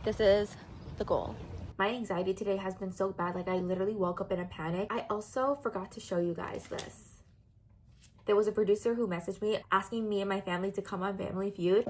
This is the goal. My anxiety today has been so bad, like I literally woke up in a panic. I also forgot to show you guys this. There was a producer who messaged me asking me and my family to come on Family Feud.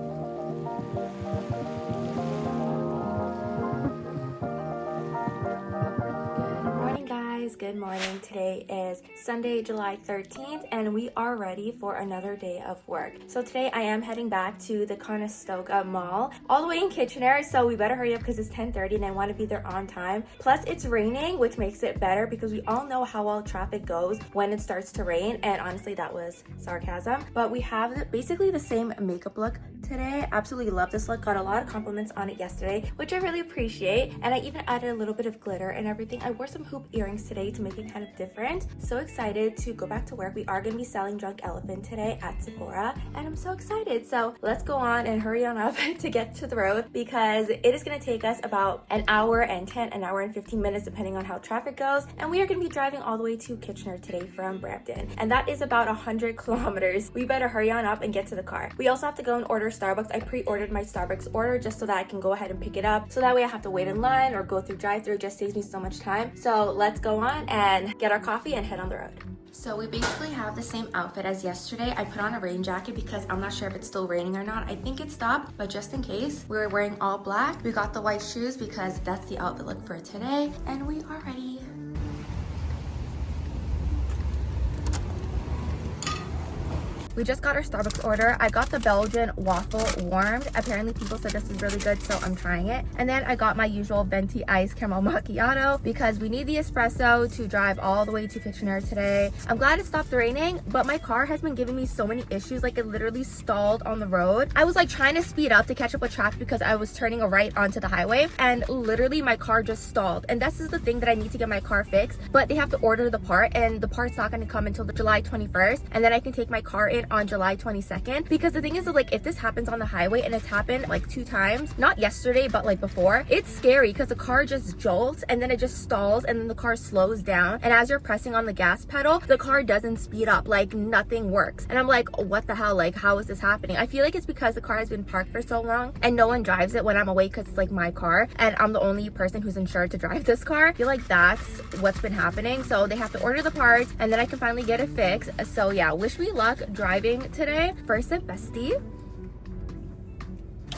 Good morning. Today is Sunday, July 13th, and we are ready for another day of work. So today I am heading back to the Conestoga Mall, all the way in Kitchener, so we better hurry up because it's 10:30 and I want to be there on time. Plus it's raining, which makes it better because we all know how well traffic goes when it starts to rain, and honestly that was sarcasm. But we have basically the same makeup look today. Absolutely love this look. Got a lot of compliments on it yesterday, which I really appreciate, and I even added a little bit of glitter and everything. I wore some hoop earrings today to make it kind of different. So excited to go back to work. We are going to be selling Drunk Elephant today at Sephora, and I'm so excited. So let's go on and hurry on up to get to the road because it is going to take us about an hour and 15 minutes depending on how traffic goes, and we are going to be driving all the way to Kitchener today from Brampton, and that is about 100 kilometers. We better hurry on up and get to the car. We also have to go and order Starbucks. I pre-ordered my Starbucks order just so that I can go ahead and pick it up, so that way I have to wait in line or go through drive-thru. It just saves me so much time. So let's go on and get our coffee and head on the road. So we basically have the same outfit as yesterday. I put on a rain jacket because I'm not sure if it's still raining or not. I think it stopped, but just in case, we're wearing all black. We got the white shoes because that's the outfit look for today, and we are ready. We just got our Starbucks order. I got the Belgian waffle warmed. Apparently people said this is really good, so I'm trying it. And then I got my usual venti iced caramel macchiato because we need the espresso to drive all the way to Kitchener today. I'm glad it stopped raining, but my car has been giving me so many issues. Like it literally stalled on the road. I was like trying to speed up to catch up with traffic because I was turning a right onto the highway, and literally my car just stalled. And this is the thing that I need to get my car fixed, but they have to order the part, and the part's not going to come until July 21st, and then I can take my car in on July 22nd. Because the thing is that, like, if this happens on the highway, and it's happened like 2 times, not yesterday but like before, it's scary because the car just jolts and then it just stalls and then the car slows down, and as you're pressing on the gas pedal the car doesn't speed up, like nothing works. And I'm like, what the hell, like how is this happening? I feel like it's because the car has been parked for so long and no one drives it when I'm away because it's like my car and I'm the only person who's insured to drive this car. I feel like that's what's been happening. So they have to order the parts and then I can finally get it fixed. So yeah, wish me luck driving today. First it, bestie.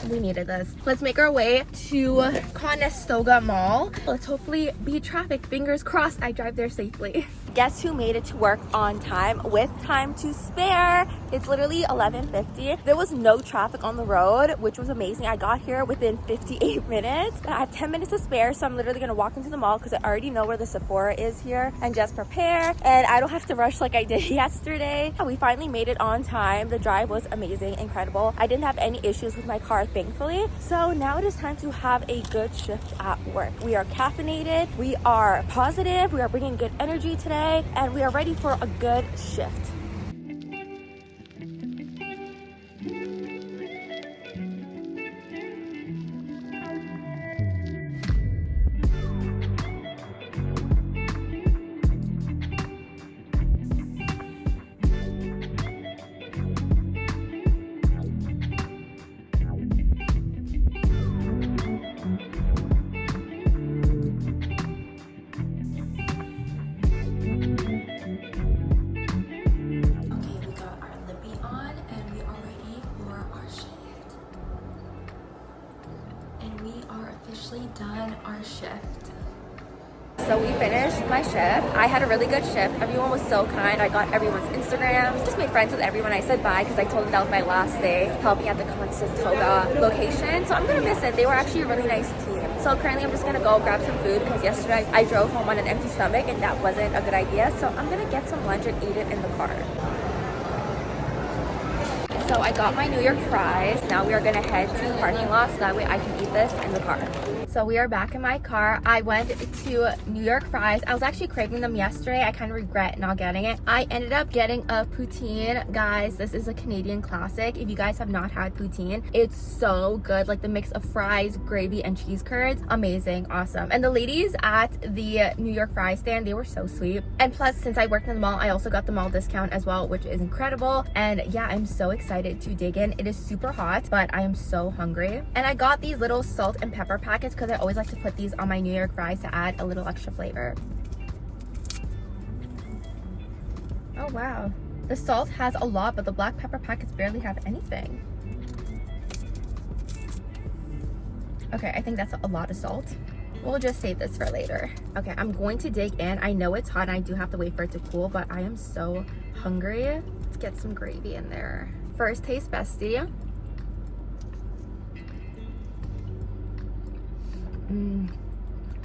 We needed this. Let's make our way to Conestoga Mall. Let's hopefully beat traffic. Fingers crossed I drive there safely. Guess who made it to work on time with time to spare? It's literally 11:50. There was no traffic on the road, which was amazing. I got here within 58 minutes. I have 10 minutes to spare, so I'm literally gonna walk into the mall because I already know where the Sephora is here and just prepare, and I don't have to rush like I did yesterday. We finally made it on time. The drive was amazing, incredible. I didn't have any issues with my car, thankfully. So now it is time to have a good shift at work. We are caffeinated, we are positive, we are bringing good energy today, and we are ready for a good shift. Done our shift. So we finished my shift. I had a really good shift. Everyone was so kind. I got everyone's Instagrams. Just made friends with everyone. I said bye because I told them that was my last day helping at the Conestoga location. So I'm gonna miss it. They were actually a really nice team. So currently I'm just gonna go grab some food because yesterday I drove home on an empty stomach and that wasn't a good idea. So I'm gonna get some lunch and eat it in the car. So I got my New York fries. Now we are gonna head to the parking lot so that way I can eat this in the car. So we are back in my car. I went to New York fries. I was actually craving them yesterday. I kind of regret not getting it. I ended up getting a poutine. Guys, this is a Canadian classic. If you guys have not had poutine, it's so good. Like the mix of fries, gravy, and cheese curds. Amazing, awesome. And the ladies at the New York fry stand, they were so sweet. And plus, since I worked in the mall, I also got the mall discount as well, which is incredible. And yeah, I'm so excited decided to dig in. It is super hot, but I am so hungry. And I got these little salt and pepper packets because I always like to put these on my New York fries to add a little extra flavor. Oh wow. The salt has a lot, but the black pepper packets barely have anything. Okay, I think that's a lot of salt. We'll just save this for later. Okay, I'm going to dig in. I know it's hot and I do have to wait for it to cool, but I am so hungry. Let's get some gravy in there. First taste bestie.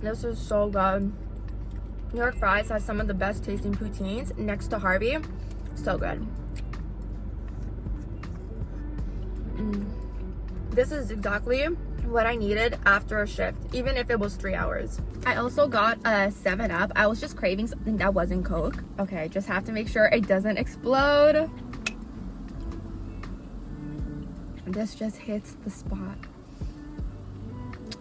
This is so good. New York fries has some of the best tasting poutines next to Harvey. So good. This is exactly what I needed after a shift, even if it was 3 hours. I also got a 7-Up. I was just craving something that wasn't Coke. Okay, just have to make sure it doesn't explode. This just hits the spot.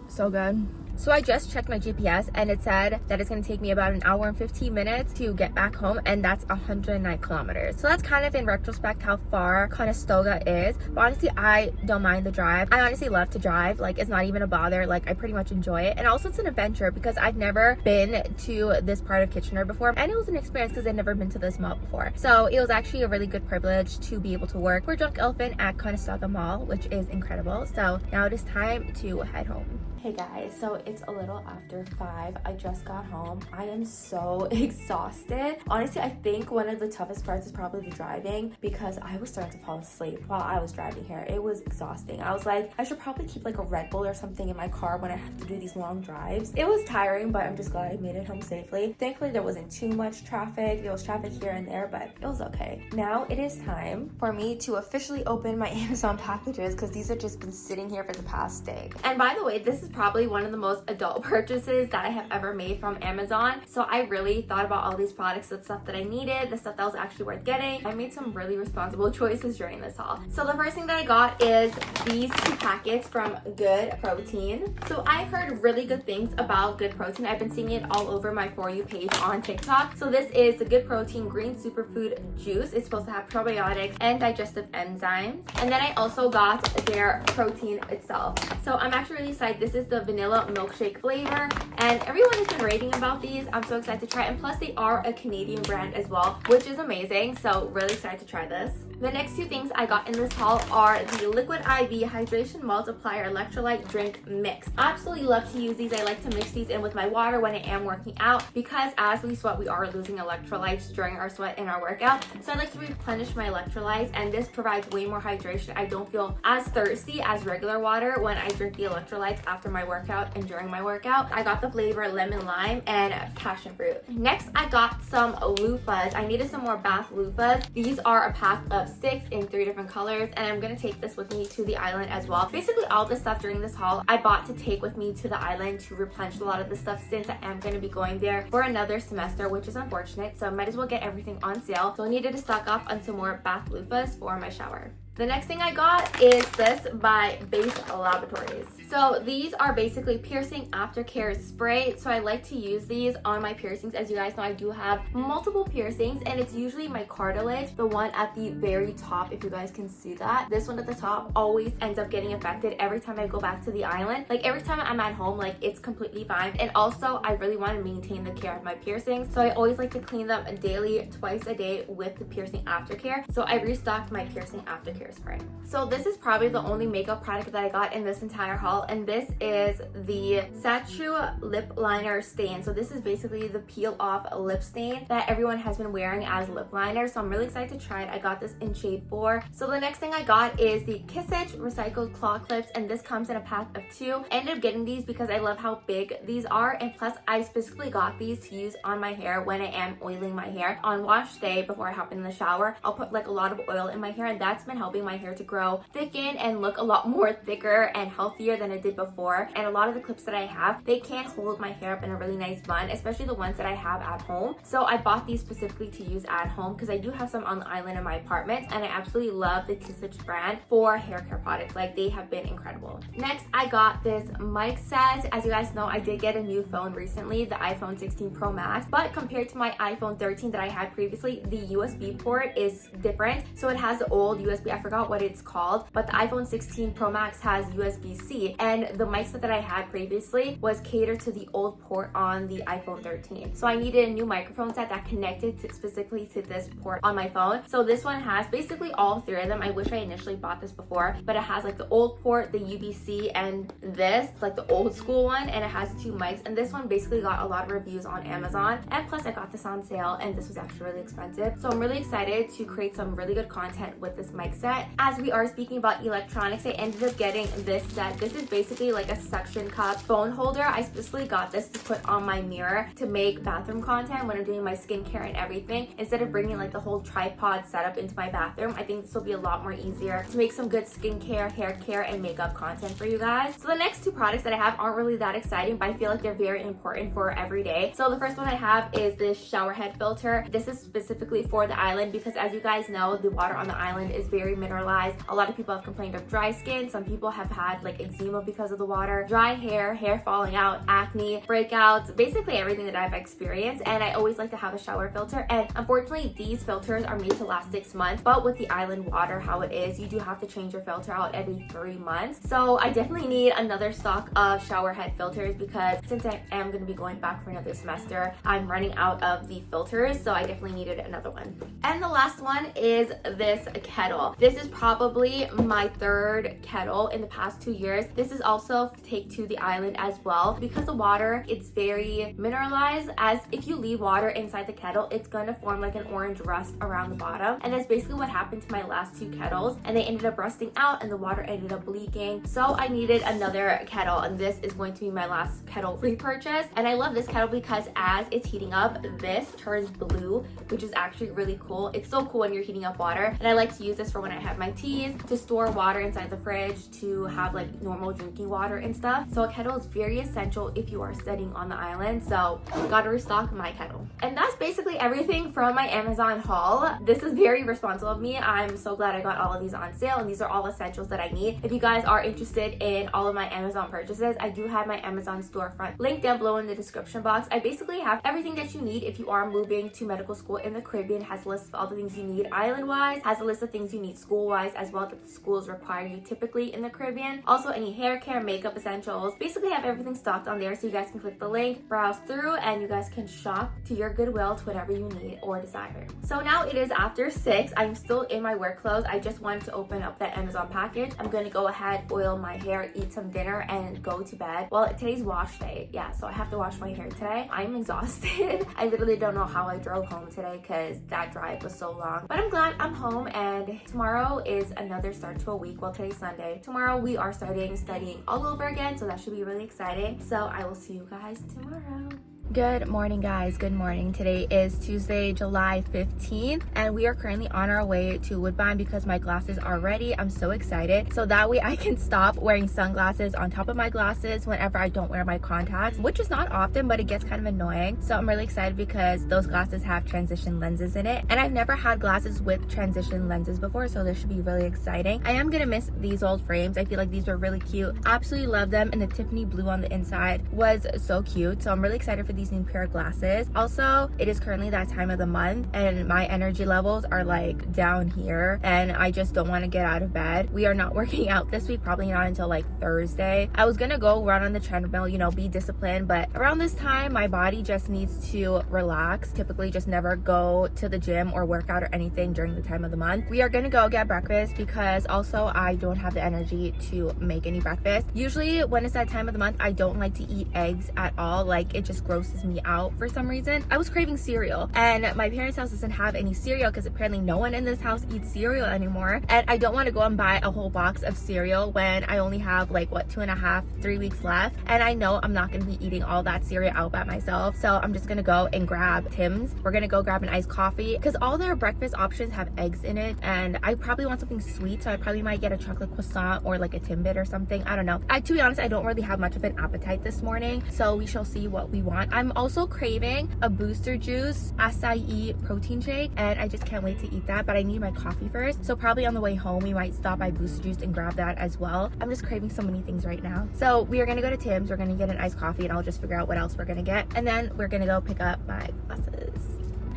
So good. So I just checked my GPS and it said that it's going to take me about 1 hour and 15 minutes to get back home, and that's 109 kilometers. So that's kind of in retrospect how far Conestoga is. But honestly, I don't mind the drive. I honestly love to drive. Like, it's not even a bother. Like, I pretty much enjoy it. And also it's an adventure because I've never been to this part of Kitchener before. And it was an experience because I'd never been to this mall before. So it was actually a really good privilege to be able to work for Drunk Elephant at Conestoga Mall, which is incredible. So now it is time to head home. Hey guys, so it's a little after 5. I just got home. I am so exhausted. Honestly, I think one of the toughest parts is probably the driving because I was starting to fall asleep while I was driving here. It was exhausting. I was like, I should probably keep like a Red Bull or something in my car when I have to do these long drives. It was tiring, but I'm just glad I made it home safely. Thankfully, there wasn't too much traffic. There was traffic here and there, but it was okay. Now it is time for me to officially open my Amazon packages because these have just been sitting here for the past day. And by the way, this is probably one of the most adult purchases that I have ever made from Amazon. So I really thought about all these products, the stuff that I needed, the stuff that was actually worth getting. I made some really responsible choices during this haul. So the first thing that I got is these 2 packets from Good Protein. So I've heard really good things about Good Protein. I've been seeing it all over my For You page on TikTok. So this is the Good Protein Green Superfood Juice. It's supposed to have probiotics and digestive enzymes. And then I also got their protein itself. So I'm actually really excited. This is the vanilla milkshake flavor and everyone has been raving about these. I'm so excited to try it, and plus they are a Canadian brand as well, which is amazing. So really excited to try this. The next 2 things I got in this haul are the Liquid IV Hydration Multiplier Electrolyte Drink Mix. I absolutely love to use these. I like to mix these in with my water when I am working out because as we sweat, we are losing electrolytes during our sweat in our workout. So I like to replenish my electrolytes, and this provides way more hydration. I don't feel as thirsty as regular water when I drink the electrolytes after my workout and during my workout. I got the flavor lemon lime and passion fruit. Next, I got some loofahs. I needed some more bath loofahs. These are a pack of 6 in 3 different colors, and I'm gonna take this with me to the island as well. Basically all the stuff during this haul I bought to take with me to the island to replenish a lot of the stuff since I am gonna be going there for another semester, which is unfortunate. So I might as well get everything on sale. So I needed to stock up on some more bath loofahs for my shower. The next thing I got is this by Base Laboratories. So these are basically piercing aftercare spray. So I like to use these on my piercings. As you guys know, I do have multiple piercings, and it's usually my cartilage, the one at the very top, if you guys can see that. This one at the top always ends up getting affected every time I go back to the island. Like every time I'm at home, like it's completely fine. And also I really want to maintain the care of my piercings. So I always like to clean them daily, twice a day with the piercing aftercare. So I restocked my piercing aftercare spray. So this is probably the only makeup product that I got in this entire haul, and this is the Satchu lip liner stain. So this is basically the peel off lip stain that everyone has been wearing as lip liner. So I'm really excited to try it. I got this in shade 4. So the next thing I got is the Kissitch recycled claw clips, and this comes in a pack of 2. I ended up getting these because I love how big these are, and plus I specifically got these to use on my hair when I am oiling my hair. On wash day, before I hop in the shower, I'll put like a lot of oil in my hair, and that's been helping my hair to grow, thicken, and look a lot more thicker and healthier than it did before. And a lot of the clips that I have, they can't hold my hair up in a really nice bun, especially the ones that I have at home. So I bought these specifically to use at home because I do have some on the island in my apartment, and I absolutely love the Kissitch brand for hair care products. Like, they have been incredible. Next, I got this mic set. As you guys know, I did get a new phone recently, the iPhone 16 Pro Max, but compared to my iPhone 13 that I had previously, the USB port is different. So it has the old USB, I forgot what it's called, but the iPhone 16 Pro Max has USB-C, and the mic set that I had previously was catered to the old port on the iPhone 13. So I needed a new microphone set that connected specifically to this port on my phone. So this one has basically all three of them. I wish I initially bought this before, but it has like the old port, the USB-C, and this, like the old school one, and it has 2 mics. And this one basically got a lot of reviews on Amazon, and plus I got this on sale, and this was actually really expensive. So I'm really excited to create some really good content with this mic set. As we are speaking about electronics, I ended up getting this set. This is basically like a suction cup phone holder. I specifically got this to put on my mirror to make bathroom content when I'm doing my skincare and everything. Instead of bringing like the whole tripod setup into my bathroom, I think this will be a lot more easier to make some good skincare, hair care, and makeup content for you guys. So the next 2 products that I have aren't really that exciting, but I feel like they're very important for every day. So the first one I have is this shower head filter. This is specifically for the island because, as you guys know, the water on the island is very mineralized. A lot of people have complained of dry skin. Some people have had like eczema because of the water, dry hair falling out, acne, breakouts, basically everything that I've experienced. And I always like to have a shower filter, and unfortunately these filters are made to last 6 months, but with the island water how it is, you do have to change your filter out every 3 months. So I definitely need another stock of shower head filters because since I am going to be going back for another semester, I'm running out of the filters, so I definitely needed another one. And the last one is this kettle. This is probably my 3rd kettle in the past 2 years. This is also take to the island as well because the water, it's very mineralized, as if you leave water inside the kettle, it's going to form like an orange rust around the bottom, and that's basically what happened to my last 2 kettles, and they ended up rusting out and the water ended up leaking. So I needed another kettle, and this is going to be my last kettle repurchase. And I love this kettle because as it's heating up, this turns blue, which is actually really cool. It's so cool when you're heating up water, and I like to use this for when I have my teas, to store water inside the fridge, to have like normal drinking water and stuff. So a kettle is very essential if you are studying on the island, so gotta restock my kettle. And that's basically everything from my Amazon haul. This is very responsible of me. I'm so glad I got all of these on sale, and these are all essentials that I need. If you guys are interested in all of my Amazon purchases, I do have my Amazon storefront link down below in the description box. I basically have everything that you need if you are moving to medical school in the Caribbean. Has a list of all the things you need island-wise, has a list of things you need school-wise as well that the schools require you typically in the Caribbean. Also any hair care, makeup essentials. Basically have everything stocked on there, so you guys can click the link, browse through, and you guys can shop to your goodwill to whatever you need or desire. So now it is after 6. I'm still in my work clothes. I just wanted to open up that Amazon package. I'm gonna go ahead, oil my hair, eat some dinner, and go to bed. Well, today's wash day, yeah, so I have to wash my hair today. I'm exhausted. I literally don't know how I drove home today because that drive was so long, but I'm glad I'm home. And tomorrow is another start to a week. Well, today's Sunday. Tomorrow we are studying all over again, so that should be really exciting. So I will see you guys tomorrow. Good morning, guys. Good morning. Today is Tuesday, July 15th, and we are currently on our way to Woodbine because my glasses are ready. I'm so excited. So that way I can stop wearing sunglasses on top of my glasses whenever I don't wear my contacts, which is not often, but it gets kind of annoying. So I'm really excited because those glasses have transition lenses in it, and I've never had glasses with transition lenses before, so this should be really exciting. I am gonna miss these old frames. I feel like these were really cute. Absolutely love them, and the Tiffany blue on the inside was so cute. So I'm really excited for these new pair of glasses. Also, it is currently that time of the month and my energy levels are like down here, and I just don't want to get out of bed. We are not working out this week, probably not until like Thursday. I was gonna go run on the treadmill, you know, be disciplined, but around this time my body just needs to relax. Typically just never go to the gym or work out or anything during the time of the month. We are gonna go get breakfast because also I don't have the energy to make any breakfast. Usually when it's that time of the month, I don't like to eat eggs at all. Like, it just grosses me out for some reason. I was craving cereal, and my parents' house doesn't have any cereal because apparently no one in this house eats cereal anymore, and I don't want to go and buy a whole box of cereal when I only have like what, 2.5-3 weeks left, and I know I'm not going to be eating all that cereal out by myself. So I'm just gonna go and grab Tim's. We're gonna go grab an iced coffee because all their breakfast options have eggs in it, and I probably want something sweet, so I probably might get a chocolate croissant or like a Timbit or something. I don't know. To be honest, I don't really have much of an appetite this morning, so we shall see what we want. I'm also craving a Booster Juice acai protein shake, and I just can't wait to eat that, but I need my coffee first. So probably on the way home we might stop by Booster Juice and grab that as well. I'm just craving so many things right now. So we are gonna go to Tim's, we're gonna get an iced coffee, and I'll just figure out what else we're gonna get, and then we're gonna go pick up my glasses.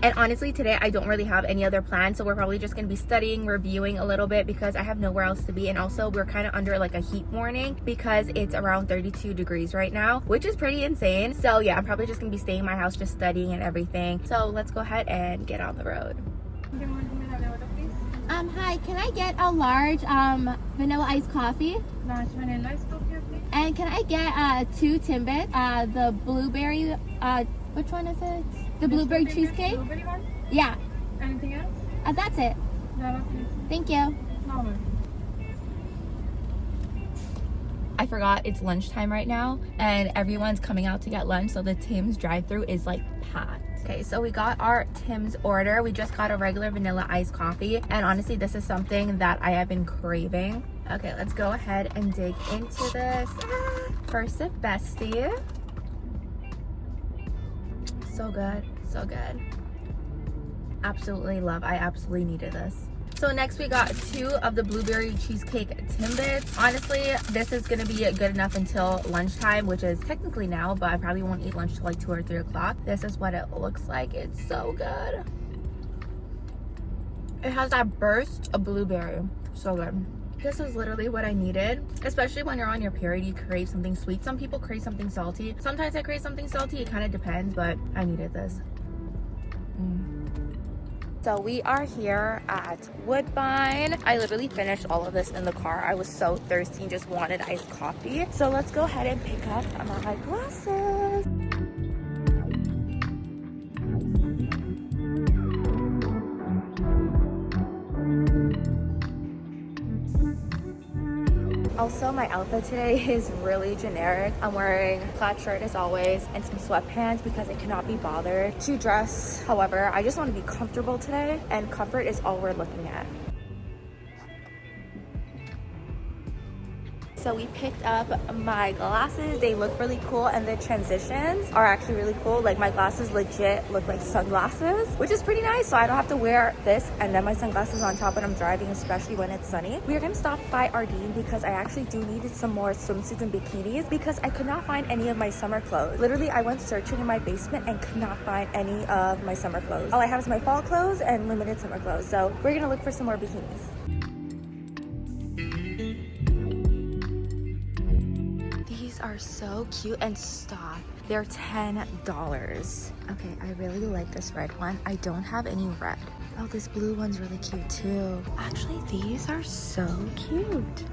And honestly, today I don't really have any other plans, so we're probably just gonna be studying, reviewing a little bit because I have nowhere else to be. And also we're kind of under like a heat warning because it's around 32 degrees right now, which is pretty insane. So yeah, I'm probably just gonna be staying in my house just studying and everything. So let's go ahead and get on the road. Hi, can I get a large vanilla iced coffee? Large vanilla iced coffee, okay. And can I get 2 Timbits? The blueberry, which one is it? The blueberry cheesecake? Blueberry one? Yeah. Anything else? That's it. Java, please. Thank you. No worries. I forgot it's lunchtime right now and everyone's coming out to get lunch, so the Tim's drive-thru is like packed. Okay, so we got our Tim's order. We just got a regular vanilla iced coffee, and honestly this is something that I have been craving. Okay, let's go ahead and dig into this. First sip, bestie. So good, so good. Absolutely love. I absolutely needed this. So next we got 2 of the blueberry cheesecake Timbits. Honestly, this is gonna be good enough until lunchtime, which is technically now, but I probably won't eat lunch till like 2 or 3 o'clock. This is what it looks like. It's so good. It has that burst of blueberry. So good. This is literally what I needed, especially when you're on your period. You crave something sweet. Some people crave something salty. Sometimes I crave something salty. It kind of depends, but I needed this. So we are here at Woodbine. I literally finished all of this in the car. I was so thirsty and just wanted iced coffee. So let's go ahead and pick up my glasses. Also, my outfit today is really generic. I'm wearing a plaid shirt as always and some sweatpants because I cannot be bothered to dress. However, I just want to be comfortable today, and comfort is all we're looking at. So we picked up my glasses. They look really cool, and the transitions are actually really cool. Like my glasses legit look like sunglasses, which is pretty nice. So I don't have to wear this and then my sunglasses on top when I'm driving, especially when it's sunny. We are gonna stop by Ardene because I actually do needed some more swimsuits and bikinis because I could not find any of my summer clothes. Literally, I went searching in my basement and could not find any of my summer clothes. All I have is my fall clothes and limited summer clothes. So we're gonna look for some more bikinis. Are so cute, and stop, they're $10. Okay, I really like this red one. I don't have any red. Oh, this blue one's really cute too. Actually, these are so cute.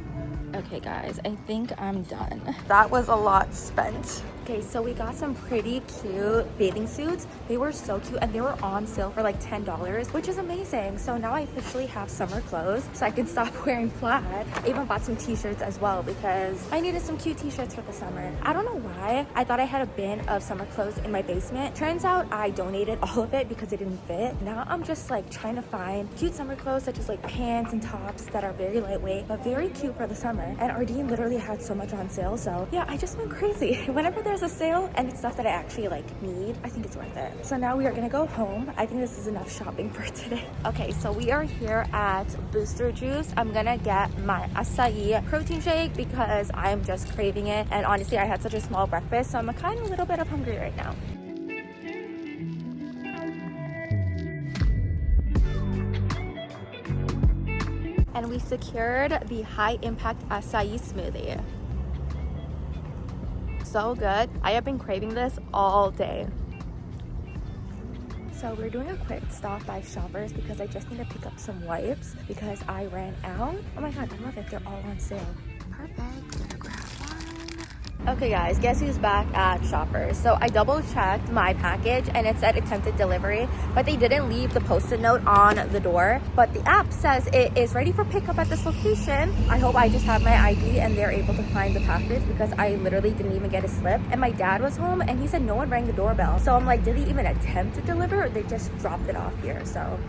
Okay guys, I think I'm done. That was a lot spent. Okay, so we got some pretty cute bathing suits. They were so cute and they were on sale for like $10, which is amazing. So now I officially have summer clothes so I can stop wearing plaid. I even bought some t-shirts as well because I needed some cute t-shirts for the summer. I don't know why. I thought I had a bin of summer clothes in my basement. Turns out I donated all of it because it didn't fit. Now I'm just like trying to find cute summer clothes such as like pants and tops that are very lightweight but very cute for the summer. And Ardene literally had so much on sale. So yeah, I just went crazy. Whenever there's a sale and it's stuff that I actually like need, I think it's worth it. So now we are gonna go home. I think this is enough shopping for today. Okay, so we are here at Booster Juice. I'm gonna get my acai protein shake because I'm just craving it. And honestly, I had such a small breakfast, so I'm kind of a little bit of hungry right now. And we secured the high impact acai smoothie. So good. I have been craving this all day. So we're doing a quick stop by Shoppers because I just need to pick up some wipes because I ran out. Oh my god, I love it. They're all on sale. Perfect. Gonna grab one. Okay guys, guess who's back at Shoppers? So I double checked my package and it said attempted delivery, but they didn't leave the post-it note on the door. But the app says it is ready for pickup at this location. I hope I just have my ID and they're able to find the package because I literally didn't even get a slip. And my dad was home and he said no one rang the doorbell. So I'm like, did they even attempt to deliver or they just dropped it off here? So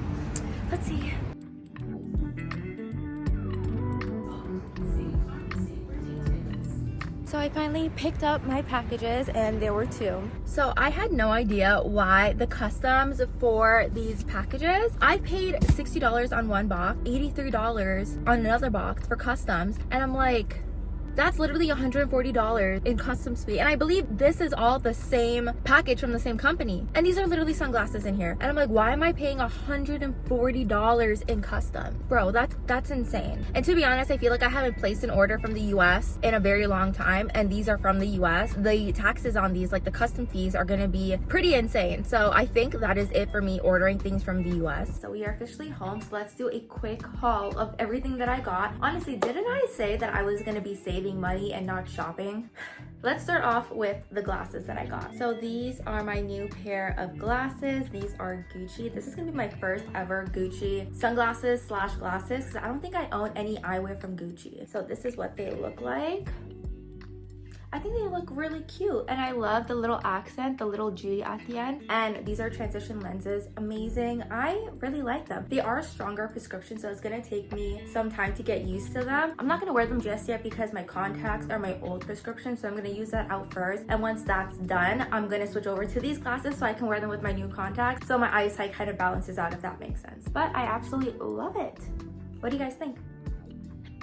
let's see. So I finally picked up my packages and there were 2. So I had no idea why the customs for these packages. I paid $60 on one box, $83 on another box for customs. And I'm like, That's literally $140 in customs fee. And I believe this is all the same package from the same company. And these are literally sunglasses in here. And I'm like, why am I paying $140 in custom? Bro, that's insane. And to be honest, I feel like I haven't placed an order from the US in a very long time. And these are from the US. The taxes on these, like the custom fees, are gonna be pretty insane. So I think that is it for me ordering things from the US. So we are officially home. So let's do a quick haul of everything that I got. Honestly, didn't I say that I was gonna be saving money and not shopping? Let's start off with the glasses that I got. So these are my new pair of glasses. These are Gucci. This is gonna be my first ever Gucci sunglasses slash glasses because I don't think I own any eyewear from Gucci. So this is what they look like. I think they look really cute, and I love the little accent, the little G at the end. And these are transition lenses, amazing. I really like them. They are a stronger prescription, so it's gonna take me some time to get used to them. I'm not gonna wear them just yet because my contacts are my old prescription, so I'm gonna use that out first. And once that's done, I'm gonna switch over to these glasses so I can wear them with my new contacts, so my eyesight kind of balances out, if that makes sense. But I absolutely love it. What do you guys think?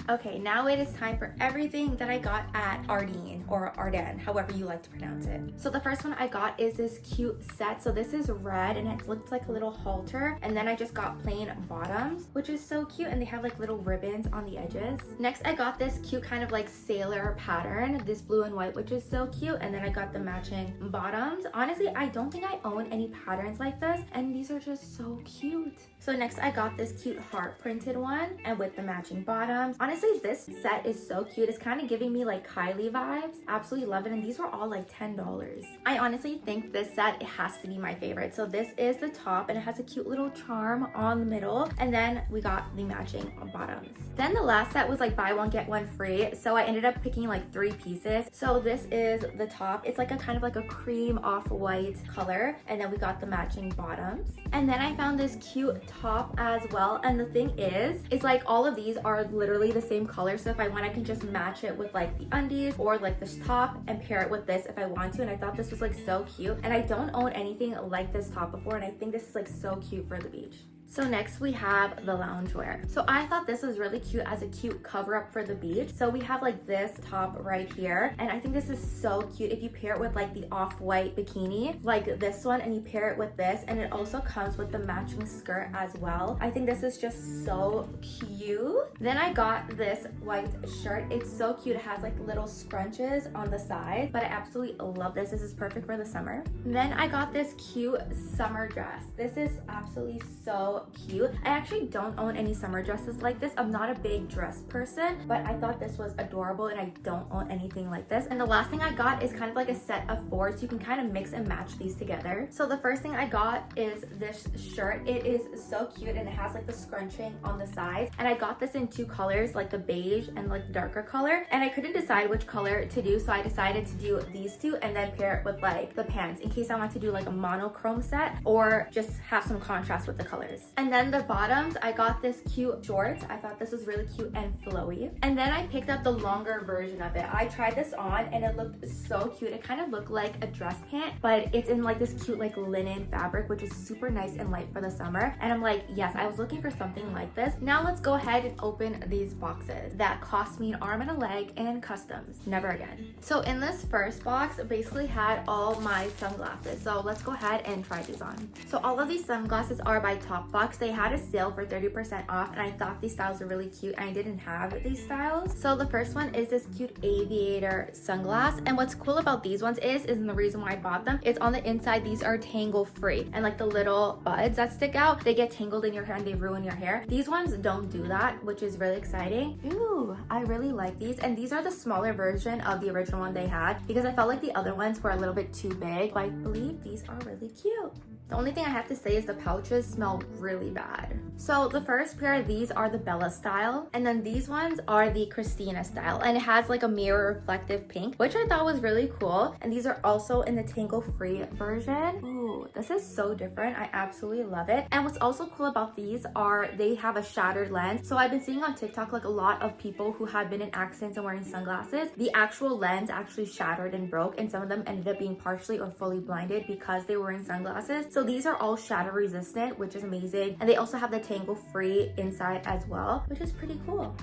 Okay, now it is time for everything that I got at Ardene or Ardene, however you like to pronounce it. So the first one I got is this cute set. So this is red and it looks like a little halter. And then I just got plain bottoms, which is so cute. And they have like little ribbons on the edges. Next, I got this cute kind of like sailor pattern, this blue and white, which is so cute. And then I got the matching bottoms. Honestly, I don't think I own any patterns like this. And these are just so cute. So next I got this cute heart printed one and with the matching bottoms. Honestly, this set is so cute. It's kind of giving me like Kylie vibes. Absolutely love it. And these were all like $10. I honestly think this set, it has to be my favorite. So this is the top and it has a cute little charm on the middle. And then we got the matching bottoms. Then the last set was like buy one, get one free. So I ended up picking like 3 pieces. So this is the top. It's like a kind of like a cream off-white color. And then we got the matching bottoms. And then I found this cute top as well. And the thing is like all of these are literally the same color. So if I want, I can just match it with like the undies or like this top and pair it with this if I want to. And I thought this was like so cute. And I don't own anything like this top before. And I think this is like so cute for the beach. So next we have the loungewear. So I thought this was really cute as a cute cover up for the beach. So we have like this top right here. And I think this is so cute if you pair it with like the off-white bikini, like this one, and you pair it with this. And it also comes with the matching skirt as well. I think this is just so cute. Then I got this white shirt. It's so cute. It has like little scrunches on the side, but I absolutely love this. This is perfect for the summer. Then I got this cute summer dress. This is absolutely so cute. I actually don't own any summer dresses like this. I'm not a big dress person, but I thought this was adorable and I don't own anything like this. And the last thing I got is kind of like a set of 4, so you can kind of mix and match these together. So the first thing I got is this shirt. It is so cute and it has like the scrunching on the sides. And I got this in 2 colors, like the beige and like the darker color. And I couldn't decide which color to do, so I decided to do these 2 and then pair it with like the pants in case I want to do like a monochrome set or just have some contrast with the colors. And then the bottoms, I got this cute shorts. I thought this was really cute and flowy. And then I picked up the longer version of it. I tried this on and it looked so cute. It kind of looked like a dress pant, but it's in like this cute like linen fabric, which is super nice and light for the summer. And I'm like, yes, I was looking for something like this. Now let's go ahead and open these boxes that cost me an arm and a leg and customs. Never again. So in this first box, basically had all my sunglasses. So let's go ahead and try these on. So all of these sunglasses are by Top Box. They had a sale for 30% off and I thought these styles were really cute. I didn't have these styles. So the first one is this cute aviator sunglass. And what's cool about these ones is the reason why I bought them, it's on the inside, these are tangle free. And like the little buds that stick out, they get tangled in your hair and they ruin your hair. These ones don't do that, which is really exciting. Ooh, I really like these. And these are the smaller version of the original one they had because I felt like the other ones were a little bit too big. But I believe these are really cute. The only thing I have to say is the pouches smell really bad. So the first pair of these are the Bella style, and then these ones are the Christina style, and it has like a mirror reflective pink, which I thought was really cool. And these are also in the tangle free version. Ooh, this is so different. I absolutely love it. And what's also cool about these are they have a shattered lens. So I've been seeing on TikTok like a lot of people who have been in accidents and wearing sunglasses, the actual lens actually shattered and broke, and some of them ended up being partially or fully blinded because they were wearing sunglasses. So these are all shatter resistant, which is amazing. And they also have the tangle free inside as well, which is pretty cool.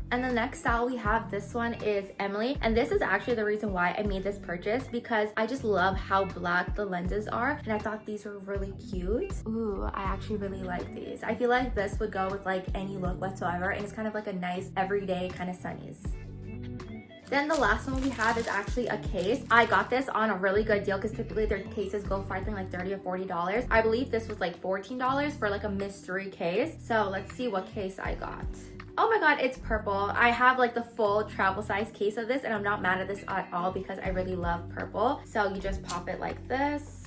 And the next style we have, this one is Emily. And this is actually the reason why I made this purchase, because I just love how black the lenses are. And I thought these were really cute. Ooh, I actually really like these. I feel like this would go with like any look whatsoever. And it's kind of like a nice everyday kind of sunnies. Then the last one we have is actually a case. I got this on a really good deal because typically their cases go for I think like $30 or $40. I believe this was like $14 for like a mystery case. So let's see what case I got. Oh my god, it's purple. I have like the full travel size case of this and I'm not mad at this at all because I really love purple. So you just pop it like this.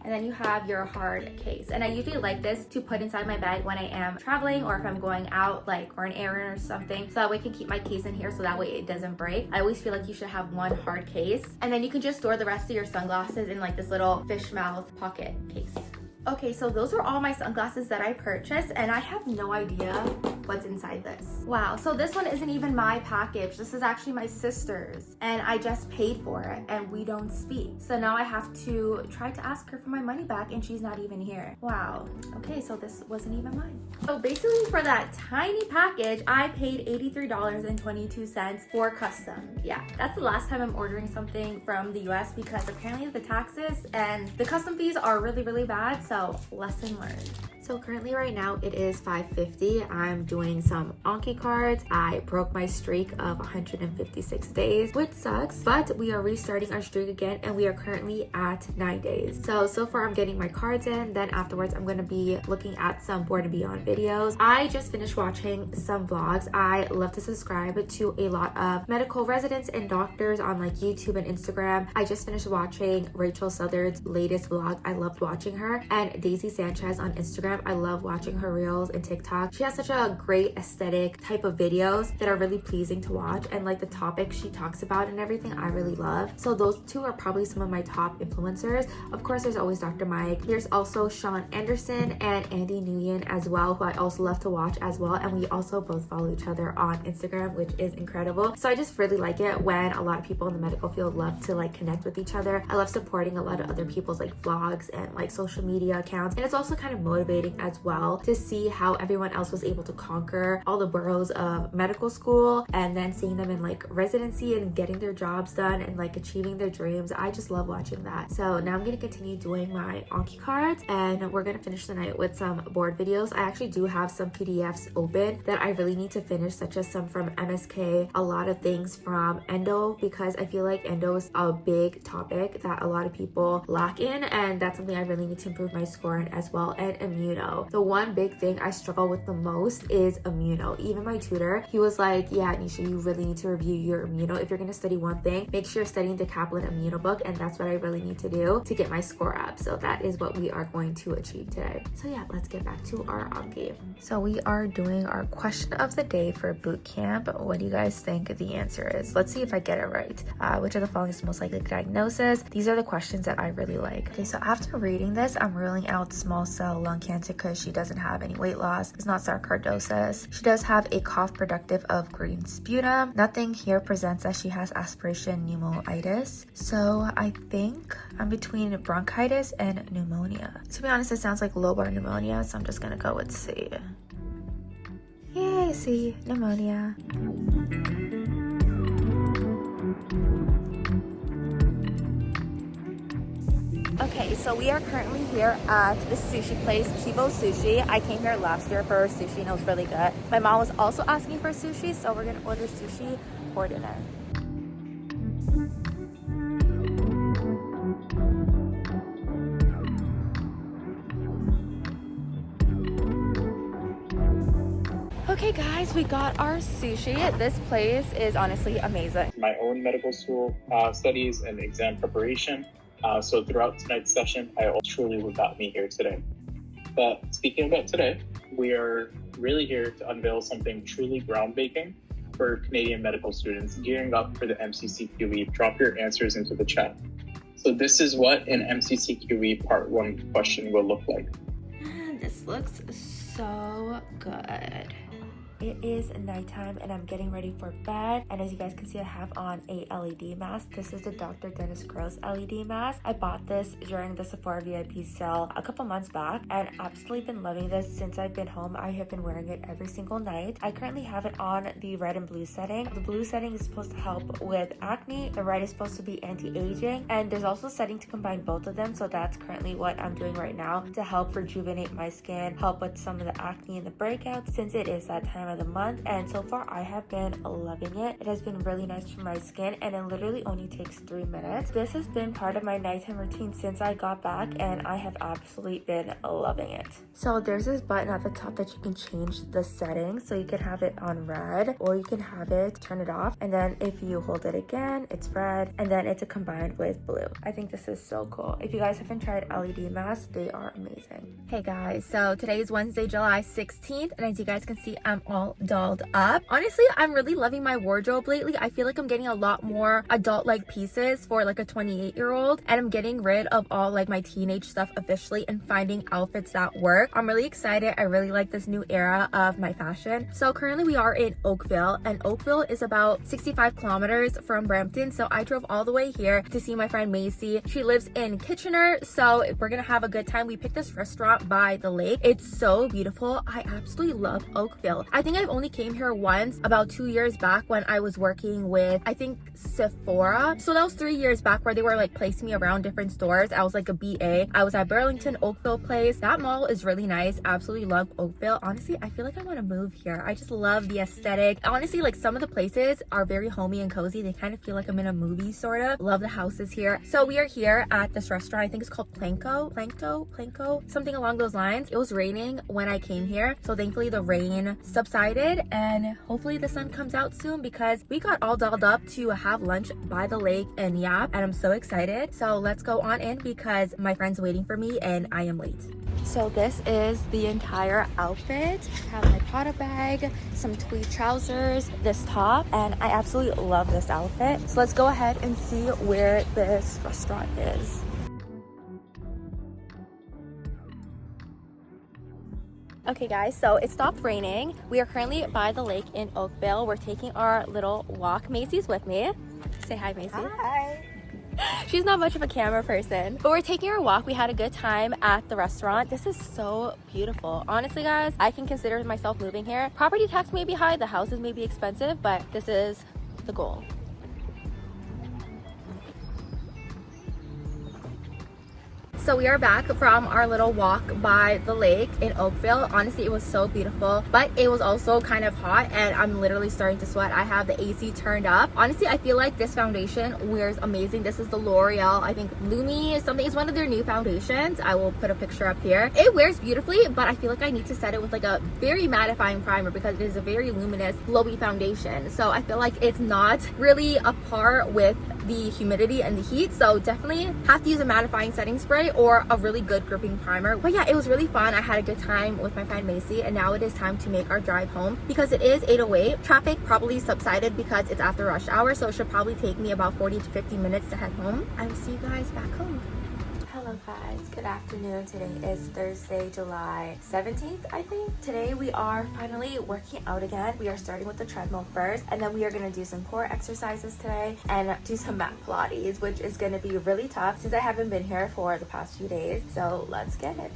And then you have your hard case. And I usually like this to put inside my bag when I am traveling or if I'm going out like for an errand or something. So that way I can keep my case in here so that way it doesn't break. I always feel like you should have one hard case. And then you can just store the rest of your sunglasses in like this little fish mouth pocket case. Okay, so those are all my sunglasses that I purchased and I have no idea what's inside this. Wow, so this one isn't even my package. This is actually my sister's and I just paid for it and we don't speak. So now I have to try to ask her for my money back and she's not even here. Wow, okay, so this wasn't even mine. So basically for that tiny package, I paid $83.22 for custom. Yeah, that's the last time I'm ordering something from the US because apparently the taxes and the custom fees are really, really bad. So lesson learned. So currently right now it is 5:50. I'm doing some Anki cards. I broke my streak of 156 days, which sucks, but we are restarting our streak again and we are currently at 9 days. So far I'm getting my cards in. Then afterwards I'm going to be looking at some Board and Beyond videos. I just finished watching some vlogs. I love to subscribe to a lot of medical residents and doctors on like YouTube and Instagram. I just finished watching Rachel Southard's latest vlog. I loved watching her. And Daisy Sanchez on Instagram. I love watching her reels and TikTok. She has such a great aesthetic type of videos that are really pleasing to watch, and like the topics she talks about and everything I really love. So those two are probably some of my top influencers. Of course there's always Dr. Mike. There's also Sean Anderson and Andy Nguyen as well, who I also love to watch as well, and we also both follow each other on Instagram, which is incredible. So I just really like it when a lot of people in the medical field love to like connect with each other. I love supporting a lot of other people's like vlogs and like social media accounts, and it's also kind of motivating as well to see how everyone else was able to conquer all the boroughs of medical school and then seeing them in like residency and getting their jobs done and like achieving their dreams. I just love watching that. So now I'm going to continue doing my Anki cards and we're going to finish the night with some board videos. I actually do have some PDFs open that I really need to finish, such as some from MSK, a lot of things from endo, because I feel like endo is a big topic that a lot of people lack in, and that's something I really need to improve my score in as well. And immuno, the one big thing I struggle with the most is immuno. Even my tutor, he was like, yeah Nisha, you really need to review your immuno. If you're going to study one thing, make sure you're studying the Kaplan immuno book, and that's what I really need to do to get my score up. So that is what we are going to achieve today. So yeah, let's get back to our Anki. So we are doing our question of the day for boot camp. What do you guys think the answer is? Let's see if I get it right. Which of the following is the most likely diagnosis? These are the questions that I really like. Okay, so after reading this, I'm ruling out small cell lung cancer because she doesn't have any weight loss. It's not sarcoidosis. She does have a cough productive of green sputum. Nothing here presents that she has aspiration pneumonitis. So I think I'm between bronchitis and pneumonia. To be honest, it sounds like lobar pneumonia, so I'm just gonna go with C. Yay, C, pneumonia. Okay, so we are currently here at the sushi place, Kibo Sushi. I came here last year for sushi and it was really good. My mom was also asking for sushi, so we're gonna order sushi for dinner. Okay guys, we got our sushi. This place is honestly amazing. My own medical school studies and exam preparation. So throughout tonight's session, I truly what got me here today. But speaking about today, we are really here to unveil something truly groundbreaking for Canadian medical students gearing up for the MCCQE. Drop your answers into the chat. So this is what an MCCQE Part 1 question will look like. This looks so good. it is nighttime and I'm getting ready for bed. And as you guys can see, I have on a LED mask. This is the Dr. Dennis Gross LED mask. I bought this during the Sephora VIP sale a couple months back and absolutely been loving this since I've been home. I have been wearing it every single night. I currently have it on the red and blue setting. The blue setting is supposed to help with acne. The red is supposed to be anti-aging, and there's also a setting to combine both of them. So that's currently what I'm doing right now to help rejuvenate my skin, help with some of the acne and the breakouts since it is that time of the month. And so far I have been loving it. It has been really nice for my skin and it literally only takes 3 minutes. This has been part of my nighttime routine since I got back and I have absolutely been loving it. So there's this button at the top that you can change the settings. So you can have it on red or you can have it turn it off, and then if you hold it again it's red, and then it's combined with blue. I think this is so cool. If you guys haven't tried LED masks, they are amazing. Hey guys, so today is Wednesday, July 16th, and as you guys can see, I'm all dolled up. Honestly, I'm really loving my wardrobe lately. I feel like I'm getting a lot more adult-like pieces for like a 28-year-old, and I'm getting rid of all like my teenage stuff officially and finding outfits that work. I'm really excited. I really like this new era of my fashion. So currently we are in Oakville, and Oakville is about 65 kilometers from Brampton. So I drove all the way here to see my friend Macy. She lives in Kitchener, so we're gonna have a good time. We picked this restaurant by the lake. It's so beautiful. I absolutely love Oakville. I think I've only came here once about 2 years back when I was working with, I think, Sephora. So that was 3 years back where they were like placing me around different stores. I was like a BA. I was at Burlington Oakville Place. That mall is really nice. Absolutely love Oakville. Honestly, I feel like I want to move here. I just love the aesthetic. Honestly, like some of the places are very homey and cozy. They kind of feel like I'm in a movie sort of. Love the houses here. So we are here at this restaurant. I think it's called Planko, something along those lines. It was raining when I came here, so thankfully the rain subsided and hopefully the sun comes out soon because we got all dolled up to have lunch by the lake in Yap, and I'm so excited. So let's go on in because my friend's waiting for me and I am late. So this is the entire outfit. I have my Prada bag, some tweed trousers, this top, and I absolutely love this outfit. So let's go ahead and see where this restaurant is. Okay guys, so it stopped raining. We are currently by the lake in Oakville. We're taking our little walk. Macy's with me. Say hi, Macy. Hi. She's not much of a camera person, but we're taking our walk. We had a good time at the restaurant. This is so beautiful. Honestly, guys, I can consider myself moving here. Property tax may be high, the houses may be expensive, but this is the goal. So we are back from our little walk by the lake in Oakville. Honestly, it was so beautiful, but it was also kind of hot and I'm literally starting to sweat. I have the AC turned up. Honestly, I feel like this foundation wears amazing. This is the L'Oreal, I think Lumi something. It's one of their new foundations. I will put a picture up here. It wears beautifully, but I feel like I need to set it with like a very mattifying primer because it is a very luminous, glowy foundation. So I feel like it's not really a par with the humidity and the heat. So definitely have to use a mattifying setting spray or a really good gripping primer. But yeah, it was really fun. I had a good time with my friend Macy, and now it is time to make our drive home because it is 8:08. Traffic probably subsided because it's after rush hour, so it should probably take me about 40 to 50 minutes to head home. I will see you guys back home. Hello guys, good afternoon. Today is Thursday, July 17th, I think. Today we are finally working out again. We are starting with the treadmill first, and then we are gonna do some core exercises today and do some mat Pilates, which is gonna be really tough since I haven't been here for the past few days. So let's get it.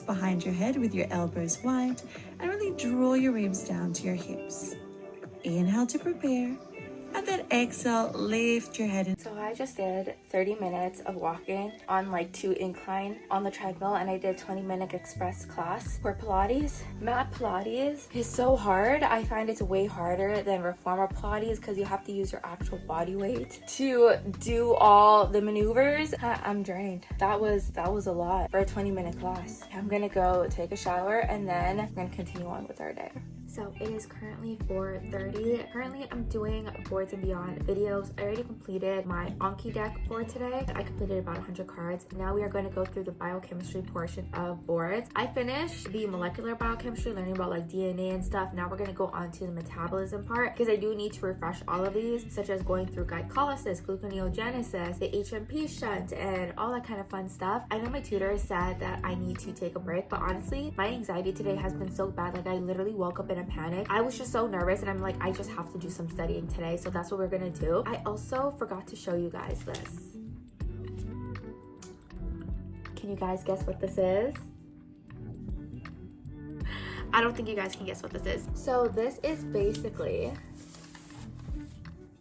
Behind your head with your elbows wide and really draw your ribs down to your hips. Inhale to prepare. And then exhale, lift your head. So I just did 30 minutes of walking on like 2 incline on the treadmill, and I did 20-minute express class for Pilates. Mat Pilates is so hard. I find it's way harder than reformer Pilates because you have to use your actual body weight to do all the maneuvers. I'm drained. That was a lot for a 20-minute class. I'm gonna go take a shower and then I'm gonna continue on with our day. So it is currently 4:30. Currently I'm doing Boards and Beyond videos. I already completed my Anki deck for today. I completed about 100 cards. Now we are going to go through the biochemistry portion of boards. I finished the molecular biochemistry, learning about like DNA and stuff. Now we're going to go on to the metabolism part because I do need to refresh all of these, such as going through glycolysis, gluconeogenesis, the HMP shunt, and all that kind of fun stuff. I know my tutor said that I need to take a break, but honestly, my anxiety today has been so bad. Like I literally woke up in a panic. I was just so nervous and I'm like, I just have to do some studying today. So that's what we're gonna do. I also forgot to show you guys this. Can you guys guess what this is? I don't think you guys can guess what this is. So this is basically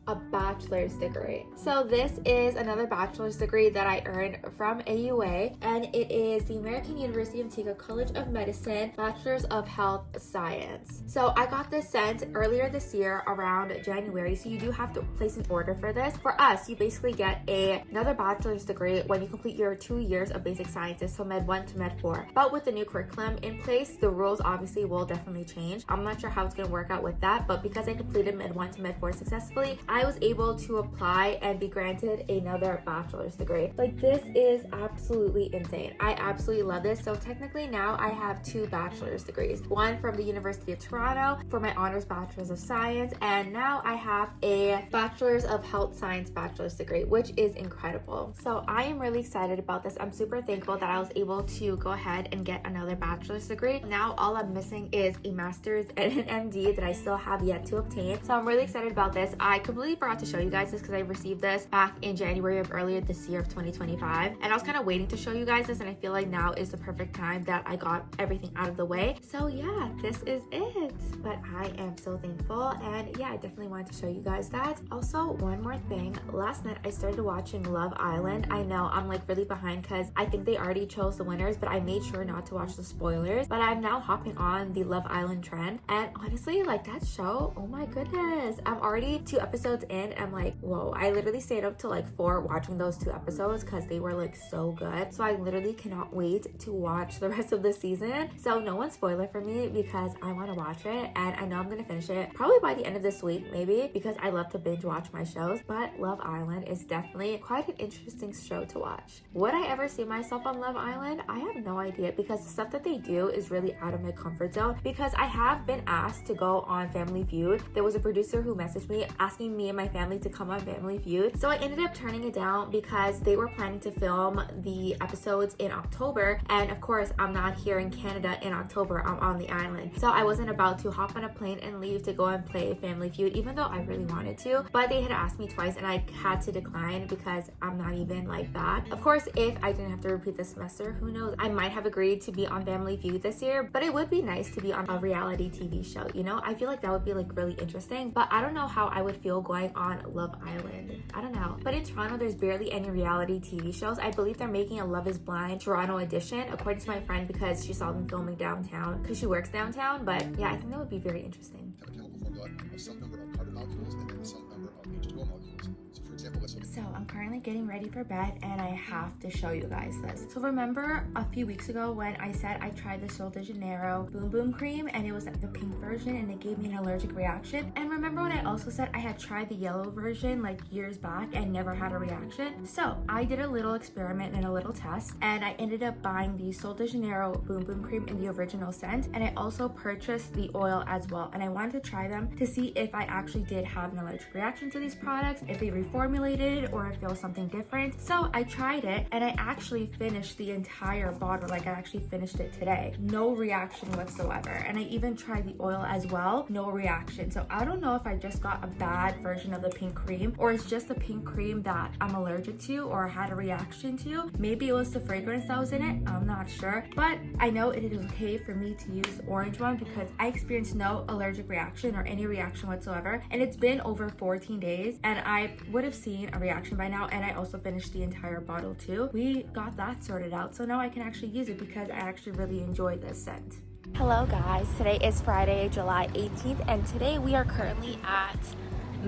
a bachelor's degree. So this is another bachelor's degree that I earned from AUA, and it is the American University of Antigua College of Medicine Bachelor's of Health Science. So I got this sent earlier this year around January, so you do have to place an order for this. For us, you basically get another bachelor's degree when you complete your 2 years of basic sciences, so Med 1 to Med 4. But with the new curriculum in place, the rules obviously will definitely change. I'm not sure how it's going to work out with that, but because I completed Med 1 to Med 4 successfully, I was able to apply and be granted another bachelor's degree. Like, this is absolutely insane. I absolutely love this. So technically now I have 2 bachelor's degrees, one from the University of Toronto for my honors bachelor's of science, and now I have a bachelor's of health science bachelor's degree, which is incredible. So I am really excited about this. I'm super thankful that I was able to go ahead and get another bachelor's degree. Now all I'm missing is a master's and an MD that I still have yet to obtain. So I'm really excited about this. I completely forgot to show you guys this because I received this back in January of earlier this year of 2025, and I was kind of waiting to show you guys this, and I feel like now is the perfect time that I got everything out of the way. So yeah, this is it. But I am so thankful, and yeah, I definitely wanted to show you guys that. Also, one more thing, last night I started watching Love Island. I know I'm like really behind because I think they already chose the winners, but I made sure not to watch the spoilers. But I'm now hopping on the Love Island trend, and honestly, like that show, oh my goodness, I'm already 2 episodes in. I'm like, whoa, I literally stayed up till like 4 watching those 2 episodes because they were like so good. So I literally cannot wait to watch the rest of the season. So no one spoil it for me because I want to watch it, and I know I'm gonna finish it probably by the end of this week, maybe, because I love to binge watch my shows. But Love Island is definitely quite an interesting show to watch. Would I ever see myself on Love Island? I have no idea, because the stuff that they do is really out of my comfort zone, because I have been asked to go on Family Feud. There was a producer who messaged me asking me and my family to come on Family Feud. So I ended up turning it down because they were planning to film the episodes in October, and of course I'm not here in Canada in October, I'm on the island. So I wasn't about to hop on a plane and leave to go and play Family Feud, even though I really wanted to. But they had asked me twice and I had to decline because I'm not even like that. Of course, if I didn't have to repeat the semester, who knows, I might have agreed to be on Family Feud this year. But it would be nice to be on a reality TV show, you know? I feel like that would be like really interesting, but I don't know how I would feel going on Love Island. I don't know. But in Toronto, there's barely any reality TV shows. I believe they're making a Love is Blind Toronto edition, according to my friend, because she saw them filming downtown, because she works downtown. But yeah, I think that would be very interesting. Have a chemical formula of some number of carbon molecules and then some number of H2O molecules. So for example, let's So I'm currently getting ready for bed, and I have to show you guys this. So remember a few weeks ago when I said I tried the Sol de Janeiro Boom Boom Cream, and it was the pink version and it gave me an allergic reaction? And remember when I also said I had tried the yellow version like years back and never had a reaction? So I did a little experiment and a little test, and I ended up buying the Sol de Janeiro Boom Boom Cream in the original scent, and I also purchased the oil as well, and I wanted to try them to see if I actually did have an allergic reaction to these products, if they reformulated or if it was something different. So I tried it, and I actually finished the entire bottle. Like, I actually finished it today. No reaction whatsoever. And I even tried the oil as well. No reaction. So I don't know if I just got a bad version of the pink cream, or it's just the pink cream that I'm allergic to or had a reaction to. Maybe it was the fragrance that was in it. I'm not sure. But I know it is okay for me to use the orange one because I experienced no allergic reaction or any reaction whatsoever. And it's been over 14 days, and I would have seen a reaction by now, and I also finished the entire bottle too. We got that sorted out, so now I can actually use it because I actually really enjoy this scent. Hello guys, today is Friday, July 18th, and today we are currently at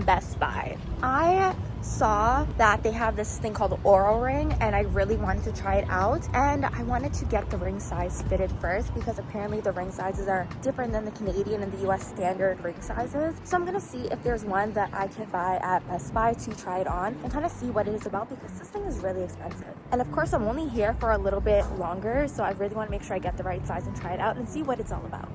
Best Buy. I saw that they have this thing called the Oura ring and I really wanted to try it out, and I wanted to get the ring size fitted first because apparently the ring sizes are different than the Canadian and the US standard ring sizes. So I'm gonna see if there's one that I can buy at Best Buy to try it on and kind of see what it is about, because this thing is really expensive. And of course I'm only here for a little bit longer, so I really want to make sure I get the right size and try it out and see what it's all about.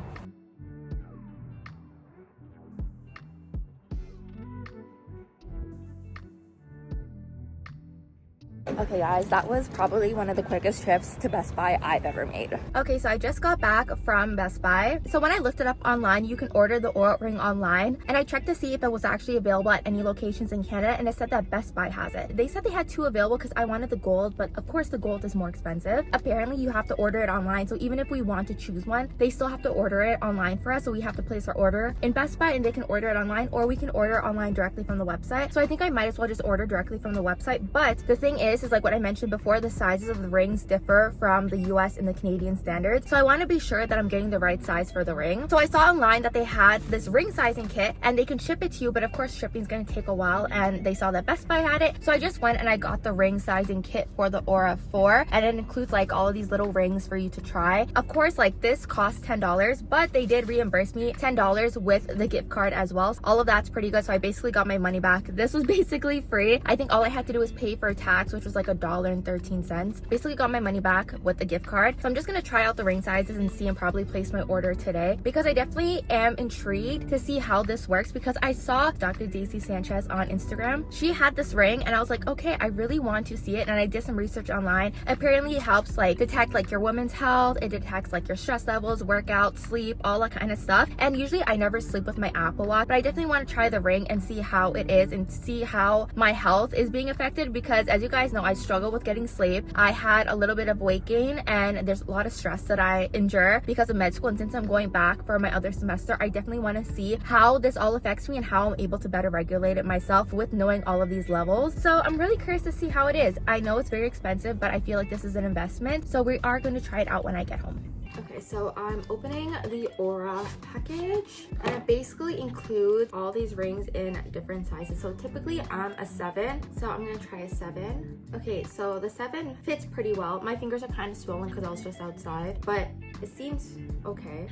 Okay guys, that was probably one of the quickest trips to Best Buy I've ever made. Okay, so I just got back from Best Buy. So when I looked it up online, you can order the Oura ring online, and I checked to see if it was actually available at any locations in Canada, and it said that Best Buy has it. They said they had 2 available because I wanted the gold, but of course the gold is more expensive. Apparently you have to order it online, so even if we want to choose one, they still have to order it online for us, so we have to place our order in Best Buy and they can order it online, or we can order it online directly from the website. So I think I might as well just order directly from the website. But the thing is like what I mentioned before, the sizes of the rings differ from the US and the Canadian standards. So I want to be sure that I'm getting the right size for the ring. So I saw online that they had this ring sizing kit and they can ship it to you, but of course shipping is going to take a while, and they saw that Best Buy had it. So I just went and I got the ring sizing kit for the Oura 4, and it includes like all of these little rings for you to try. Of course, like this cost $10, but they did reimburse me $10 with the gift card as well. So all of that's pretty good. So I basically got my money back. This was basically free. I think all I had to do was pay for tax, which was like $1.13. Basically got my money back with the gift card. So I'm just gonna try out the ring sizes and see and probably place my order today, because I definitely am intrigued to see how this works, because I saw Dr. Daisy Sanchez on Instagram. She had this ring and I was like, okay, I really want to see it, and I did some research online. Apparently it helps like detect like your woman's health, it detects like your stress levels, workout, sleep, all that kind of stuff. And usually I never sleep with my Apple Watch, but I definitely want to try the ring and see how it is and see how my health is being affected, because as you guys know, I struggle with getting sleep. I had a little bit of weight gain, and there's a lot of stress that I endure because of med school, and since I'm going back for my other semester, I definitely want to see how this all affects me and how I'm able to better regulate it myself with knowing all of these levels. So I'm really curious to see how it is. I know it's very expensive, but I feel like this is an investment, so we are going to try it out when I get home. Okay, so I'm opening the Oura package, and it basically includes all these rings in different sizes. So typically I'm a 7, so I'm gonna try a 7. Okay, so the 7 fits pretty well. My fingers are kind of swollen because I was just outside, but it seems okay.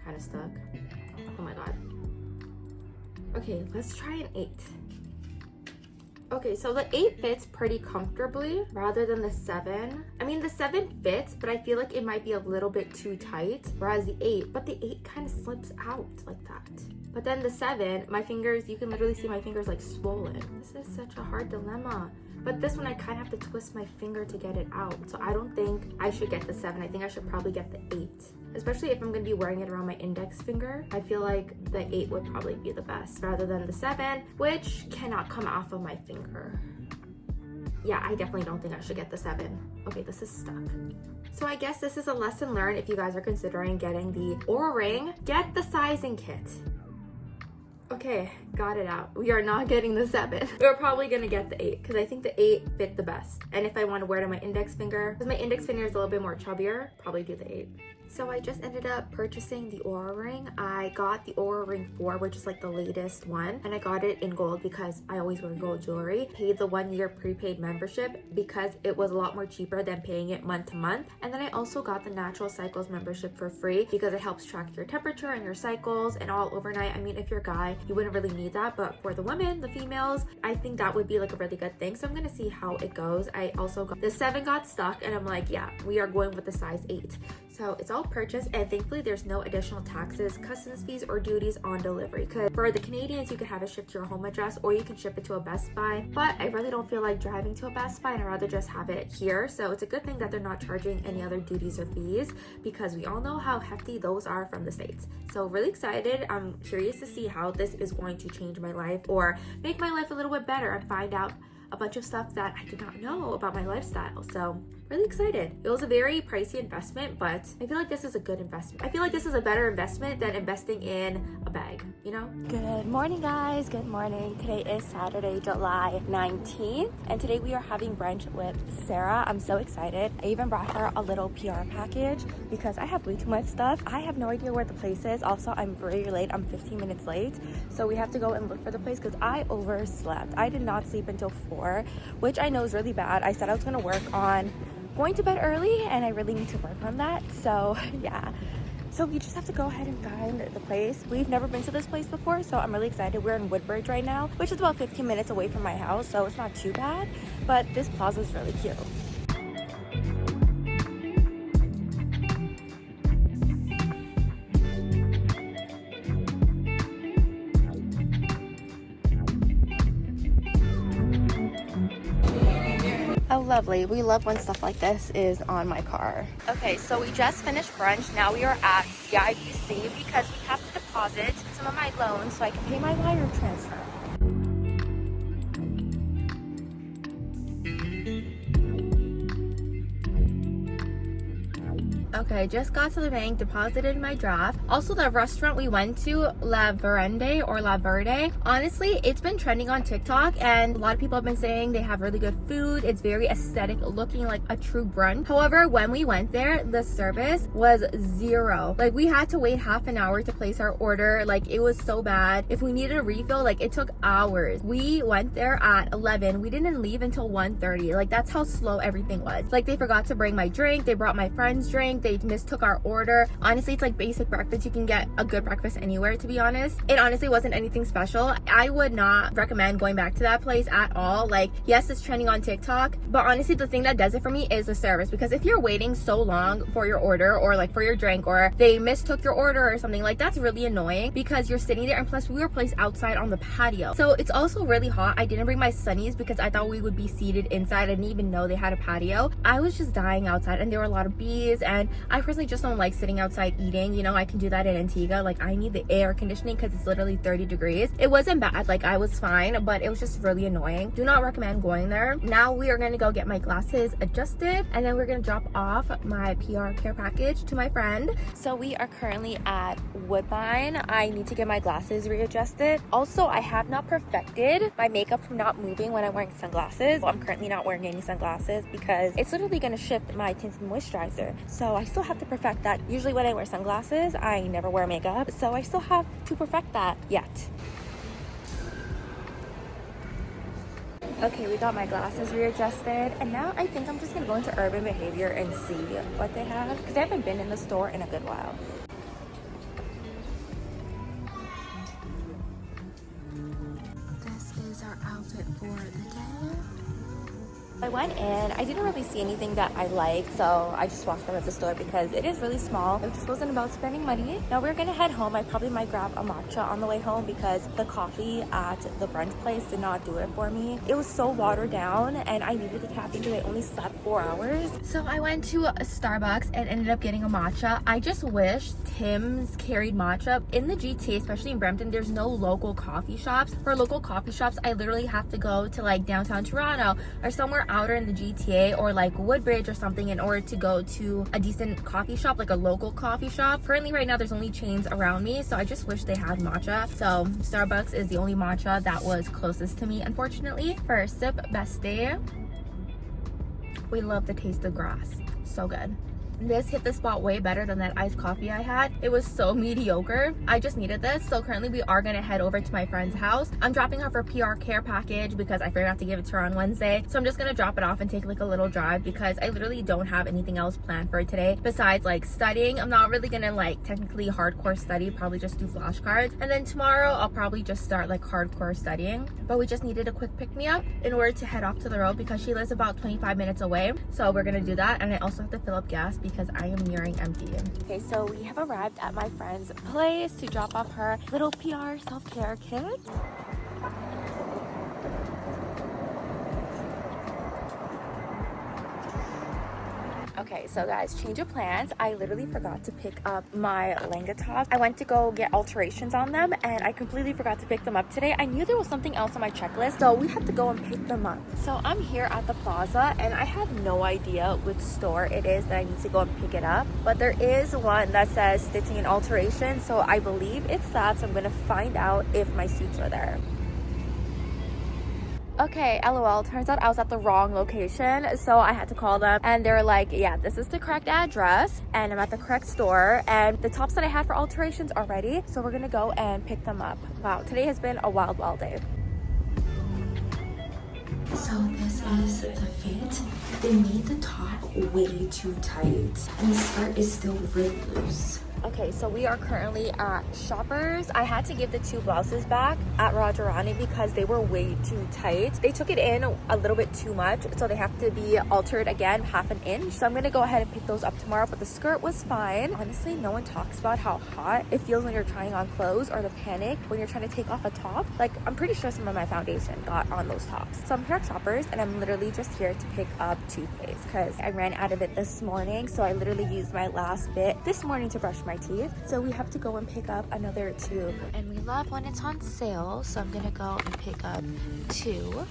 Kind of stuck. Oh my god. Okay, let's try an 8. Okay, so the 8 fits pretty comfortably rather than the 7. I mean, the 7 fits, but I feel like it might be a little bit too tight, whereas the 8, but the 8 kind of slips out like that. But then the 7, my fingers, you can literally see my fingers like swollen. This is such a hard dilemma. But this one, I kind of have to twist my finger to get it out. So I don't think I should get the 7. I think I should probably get the 8. Especially if I'm going to be wearing it around my index finger. I feel like the 8 would probably be the best rather than the 7, which cannot come off of my finger. Yeah, I definitely don't think I should get the 7. Okay, this is stuck. So I guess this is a lesson learned if you guys are considering getting the Oura ring. Get the sizing kit. Okay, got it out. We are not getting the 7. We're probably gonna get the 8 because I think the 8 fit the best. And if I want to wear it on my index finger, because my index finger is a little bit more chubbier, probably do the 8. So I just ended up purchasing the Oura ring. I got the Oura ring 4, which is like the latest one, and I got it in gold because I always wear gold jewelry. Paid the 1-year prepaid membership because it was a lot more cheaper than paying it month to month. And then I also got the Natural Cycles membership for free because it helps track your temperature and your cycles and all overnight. I mean, if you're a guy, you wouldn't really need that, but for the women, the females, I think that would be like a really good thing. So I'm gonna see how it goes. I also got the 7 got stuck, and I'm like, yeah, we are going with the size 8. So it's all purchased, and thankfully there's no additional taxes, customs fees, or duties on delivery. Because for the Canadians, you can have it shipped to your home address, or you can ship it to a Best Buy. But I really don't feel like driving to a Best Buy, and I'd rather just have it here. So it's a good thing that they're not charging any other duties or fees, because we all know how hefty those are from the States. So really excited. I'm curious to see how this is going to change my life or make my life a little bit better and find out a bunch of stuff that I did not know about my lifestyle. So really excited. It was a very pricey investment, but I feel like this is a good investment. I feel like this is a better investment than investing in a bag, you know? Good morning, guys. Good morning. Today is Saturday, July 19th, and today we are having brunch with Sarah. I'm so excited. I even brought her a little PR package because I have way too much stuff. I have no idea where the place is. Also, I'm very late. I'm 15 minutes late, so we have to go and look for the place because I overslept. I did not sleep until 4, which I know is really bad. I said I was gonna work on going to bed early, and I really need to work on that. So yeah, so we just have to go ahead and find the place. We've never been to this place before, so I'm really excited. We're in Woodbridge right now, which is about 15 minutes away from my house, so it's not too bad, but this plaza is really cute. Oh, lovely. We love when stuff like this is on my car. Okay, so we just finished brunch. Now we are at CIBC because we have to deposit some of my loans so I can pay my wire transfer. Okay, just got to the bank, deposited my draft. Also, the restaurant we went to, La Verde, honestly, it's been trending on TikTok, and a lot of people have been saying they have really good food. It's very aesthetic looking, like a true brunch. However, when we went there, the service was 0. Like, we had to wait half an hour to place our order. Like, it was so bad. If we needed a refill, like, it took hours. We went there at 11. We didn't leave until 1:30. Like, that's how slow everything was. Like, they forgot to bring my drink. They brought my friend's drink. They mistook our order. Honestly, it's like basic breakfast. You can get a good breakfast anywhere, to be honest. It honestly wasn't anything special. I would not recommend going back to that place at all. Like, yes, it's trending on TikTok, but honestly, the thing that does it for me is the service. Because if you're waiting so long for your order, or like for your drink, or they mistook your order or something, like, that's really annoying because you're sitting there, and plus we were placed outside on the patio. So it's also really hot. I didn't bring my sunnies because I thought we would be seated inside. I didn't even know they had a patio. I was just dying outside, and there were a lot of bees, and I personally just don't like sitting outside eating. You know, I can do that in Antigua. Like, I need the air conditioning because it's literally 30 degrees. It wasn't bad. Like, I was fine, but it was just really annoying. Do not recommend going there. Now we are going to go get my glasses adjusted, and then we're going to drop off my PR care package to my friend. So we are currently at Woodbine. I need to get my glasses readjusted. Also, I have not perfected my makeup from not moving when I'm wearing sunglasses. I'm currently not wearing any sunglasses because it's literally going to shift my tinted moisturizer. So I still have to perfect that. Usually when I wear sunglasses, I never wear makeup, so I still have to perfect that yet. Okay, we got my glasses readjusted, and now I think I'm just gonna go into Urban Behavior and see what they have, because I haven't been in the store in a good while. This is our outfit for the day. I went in, I didn't really see anything that I liked, so I just walked out of the store because it is really small. I just wasn't about spending money. Now we're gonna head home. I probably might grab a matcha on the way home because the coffee at the brunch place did not do it for me. It was so watered down, and I needed the caffeine because I only slept 4 hours. So I went to a Starbucks and ended up getting a matcha. I just wish Tim's carried matcha. In the GTA, especially in Brampton, there's no local coffee shops. For local coffee shops, I literally have to go to like downtown Toronto or somewhere outer in the GTA, or like Woodbridge or something, in order to go to a decent coffee shop, like a local coffee shop. Currently right now there's only chains around me, so I just wish they had matcha. So Starbucks is the only matcha that was closest to me, unfortunately. First sip, best day. We love the taste of grass. So good. This hit the spot way better than that iced coffee I had. It was so mediocre. I just needed this. So currently we are gonna head over to my friend's house. I'm dropping off her PR care package because I forgot to give it to her on Wednesday. So I'm just gonna drop it off and take like a little drive because I literally don't have anything else planned for today besides like studying. I'm not really gonna like technically hardcore study, probably just do flashcards. And then tomorrow I'll probably just start like hardcore studying. But we just needed a quick pick me up in order to head off to the road because she lives about 25 minutes away. So we're gonna do that, and I also have to fill up gas because I am nearing empty. Okay, so we have arrived at my friend's place to drop off her little PR self-care kit. Okay, so guys, change of plans. I literally forgot to pick up my Lenga tops. I went to go get alterations on them and I completely forgot to pick them up today. I knew there was something else on my checklist, so we have to go and pick them up. So I'm here at the plaza and I have no idea which store it is that I need to go and pick it up, but there is one that says stitching and alteration, so I believe it's that. So I'm gonna find out if my suits are there. Okay, lol, turns out I was at the wrong location, so I had to call them and they're like, yeah, this is the correct address and I'm at the correct store and the tops that I had for alterations are ready, so we're gonna go and pick them up. Wow, today has been a wild day. So this is the fit. They made the top way too tight and the skirt is still really loose. Okay, so we are currently at Shoppers. I had to give the 2 blouses back at Ardene because they were way too tight. They took it in a little bit too much, so they have to be altered again, half an inch. So I'm gonna go ahead and pick those up tomorrow, but the skirt was fine. Honestly, no one talks about how hot it feels when you're trying on clothes or the panic when you're trying to take off a top. Like, I'm pretty sure some of my foundation got on those tops. So I'm here at Shoppers and I'm literally just here to pick up toothpaste because I ran out of it this morning. So I literally used my last bit this morning to brush my teeth, so we have to go and pick up another tube, and we love when it's on sale, so I'm gonna go and pick up 2,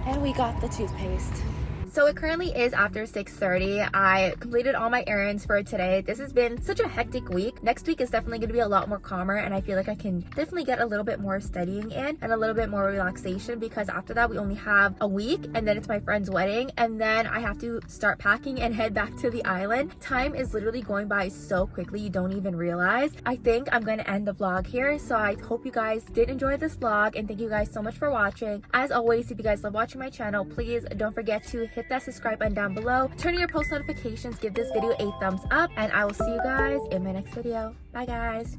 and we got the toothpaste. So it currently is after 6:30. I completed all my errands for today. This has been such a hectic week. Next week is definitely going to be a lot more calmer, and I feel like I can definitely get a little bit more studying in and a little bit more relaxation, because after that we only have a week and then it's my friend's wedding and then I have to start packing and head back to the island. Time is literally going by so quickly you don't even realize. I think I'm going to end the vlog here, so I hope you guys did enjoy this vlog and thank you guys so much for watching. As always, if you guys love watching my channel, please don't forget to hit that subscribe button down below, turn on your post notifications, give this video a thumbs up, and I will see you guys in my next video. Bye guys.